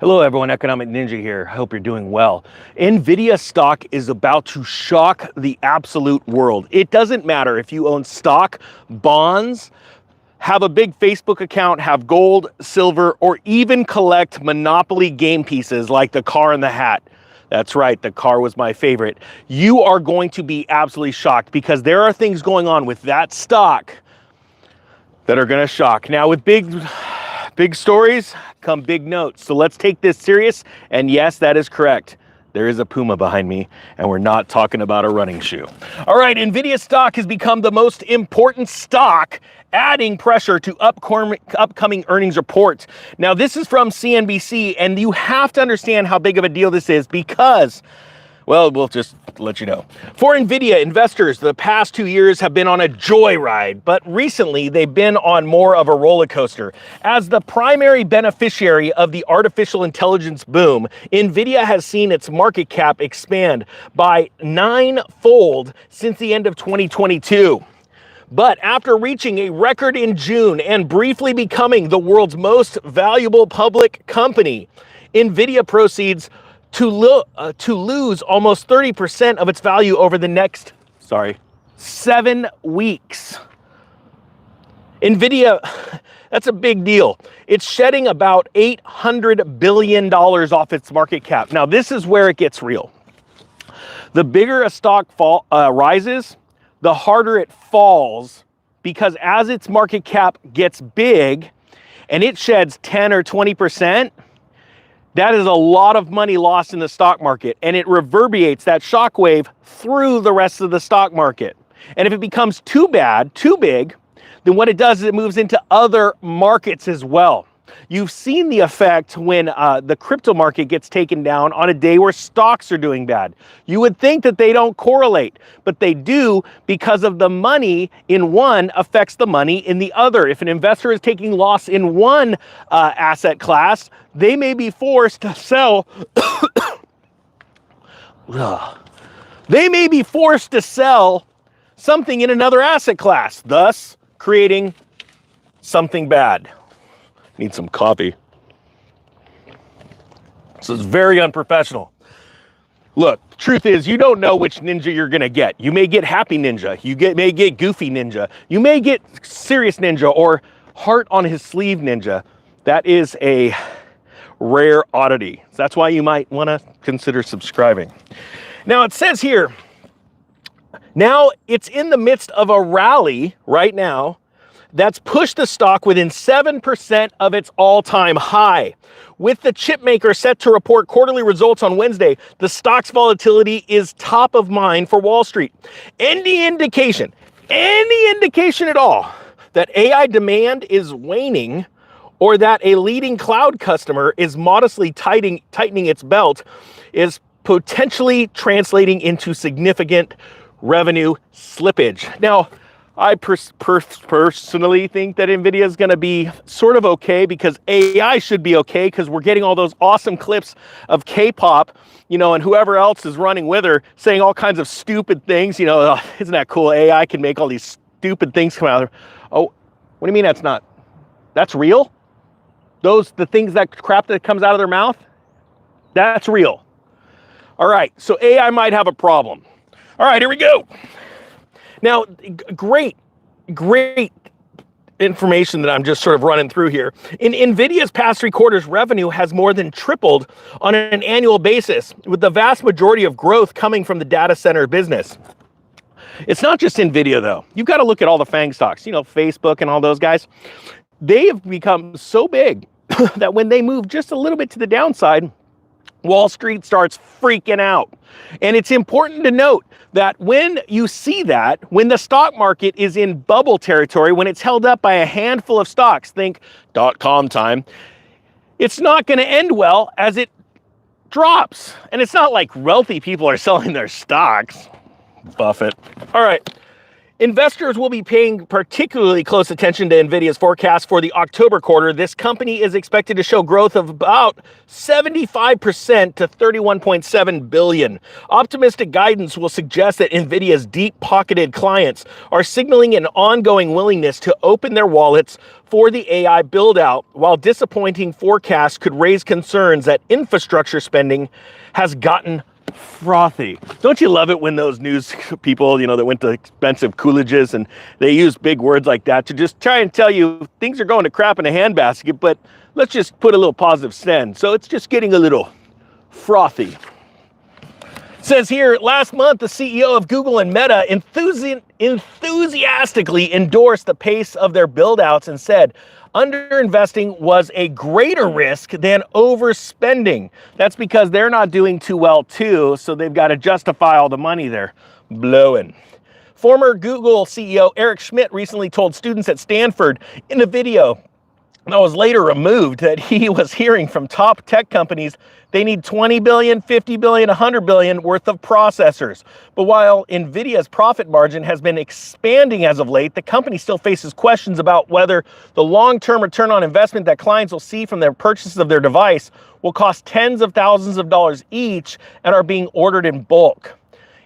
Hello everyone, Economic Ninja here. I hope you're doing well. Nvidia stock is about to shock the absolute world. It doesn't matter if you own stock, bonds, have a big Facebook account, have gold, silver, or even collect Monopoly game pieces like the car and the hat. That's right, the car was my favorite. You are going to be absolutely shocked because there are things going on with that stock that are going to shock. Now with big stories come big notes. So let's take this serious. And yes, that is correct. There is a Puma behind me, and we're not talking about a running shoe. All right, Nvidia stock has become the most important stock, adding pressure to upcoming earnings reports. Now, this is from CNBC, and you have to understand how big of a deal this is because, well, we'll just let you know. For Nvidia investors, the past 2 years have been on a joyride, but recently they've been on more of a roller coaster. As the primary beneficiary of the artificial intelligence boom, Nvidia has seen its market cap expand by 9-fold since the end of 2022. But after reaching a record in June and briefly becoming the world's most valuable public company, Nvidia proceeds to lose almost 30% of its value over the next, 7 weeks. Nvidia, that's a big deal. It's shedding about $800 billion off its market cap. Now, this is where it gets real. The bigger a stock rises, the harder it falls, because as its market cap gets big and it sheds 10 or 20%, that is a lot of money lost in the stock market, and it reverberates that shockwave through the rest of the stock market. And if it becomes too bad, too big, then what it does is it moves into other markets as well. You've seen the effect when the crypto market gets taken down on a day where stocks are doing bad. You would think that they don't correlate, but they do because of the money in one affects the money in the other. If an investor is taking loss in one asset class, they may be forced to sell. They may be forced to sell something in another asset class, thus creating something bad. Need some coffee. This is very unprofessional. Look, truth is, you don't know which ninja you're gonna get. You may get happy ninja, may get goofy ninja, you may get serious ninja or heart on his sleeve ninja. That is a rare oddity. So that's why you might want to consider subscribing. Now it says here, now it's in the midst of a rally right now that's pushed the stock within 7% of its all-time high. With the chip maker set to report quarterly results on Wednesday, the stock's volatility is top of mind for Wall Street. Any indication at all that AI demand is waning or that a leading cloud customer is modestly tightening its belt is potentially translating into significant revenue slippage. Now, I personally think that Nvidia is going to be sort of okay because AI should be okay because we're getting all those awesome clips of K-pop, and whoever else is running with her saying all kinds of stupid things. Isn't that cool? AI can make all these stupid things come out. Oh, what do you mean that's real? The things, that crap that comes out of their mouth, that's real. All right, so AI might have a problem. All right, here we go. Now, great information that I'm just sort of running through here. In Nvidia's past 3 quarters, revenue has more than tripled on an annual basis, with the vast majority of growth coming from the data center business. It's not just Nvidia, though. You've got to look at all the FANG stocks, Facebook and all those guys. They have become so big that when they move just a little bit to the downside, Wall Street starts freaking out. And it's important to note that when you see that, when the stock market is in bubble territory, when it's held up by a handful of stocks, think .com time, it's not going to end well as it drops. And it's not like wealthy people are selling their stocks. Buffett. All right. Investors will be paying particularly close attention to Nvidia's forecast for the October quarter. This company is expected to show growth of about 75% to 31.7 billion. Optimistic guidance will suggest that Nvidia's deep-pocketed clients are signaling an ongoing willingness to open their wallets for the AI build-out, while disappointing forecasts could raise concerns that infrastructure spending has gotten frothy. Don't you love it when those news people, that went to expensive Coolidges and they use big words like that to just try and tell you things are going to crap in a handbasket, but let's just put a little positive spin. So it's just getting a little frothy. It says here, last month, the CEO of Google and Meta enthusiastically endorsed the pace of their build-outs and said, underinvesting was a greater risk than overspending. That's because they're not doing too well too, so they've got to justify all the money they're blowing. Former Google CEO Eric Schmidt recently told students at Stanford in a video that was later removed that he was hearing from top tech companies they need 20 billion, 50 billion, 100 billion worth of processors. But while Nvidia's profit margin has been expanding as of late, the company still faces questions about whether the long-term return on investment that clients will see from their purchases of their device will cost tens of thousands of dollars each and are being ordered in bulk.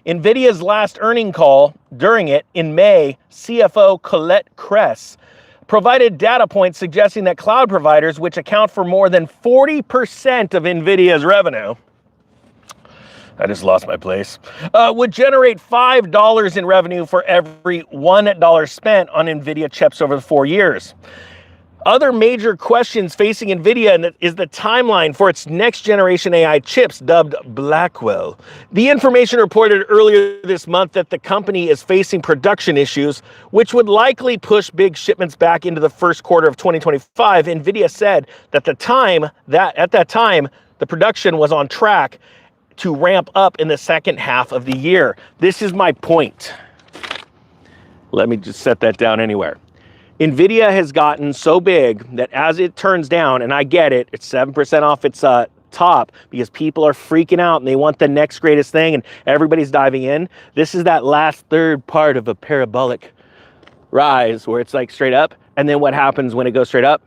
Nvidia's last earnings call, during it in May, CFO Colette Kress provided data points suggesting that cloud providers, which account for more than 40% of Nvidia's revenue, I just lost my place, would generate $5 in revenue for every $1 spent on Nvidia chips over the 4 years. Other major questions facing Nvidia is the timeline for its next generation AI chips dubbed Blackwell. The information reported earlier this month that the company is facing production issues, which would likely push big shipments back into the first quarter of 2025. Nvidia said that at that time, the production was on track to ramp up in the second half of the year. This is my point. Let me just set that down anywhere. Nvidia has gotten so big that as it turns down, and I get it, it's 7% off its top because people are freaking out and they want the next greatest thing and everybody's diving in. This is that last third part of a parabolic rise where it's like straight up. And then what happens when it goes straight up?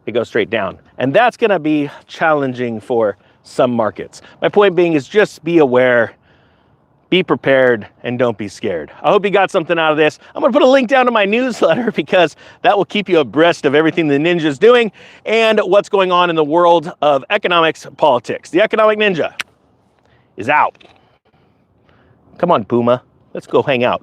It goes straight down. And that's going to be challenging for some markets. My point being is just be aware, be prepared, and don't be scared. I hope you got something out of this. I'm gonna put a link down to my newsletter because that will keep you abreast of everything the Ninja's doing and what's going on in the world of economics and politics. The Economic Ninja is out. Come on, Puma, let's go hang out.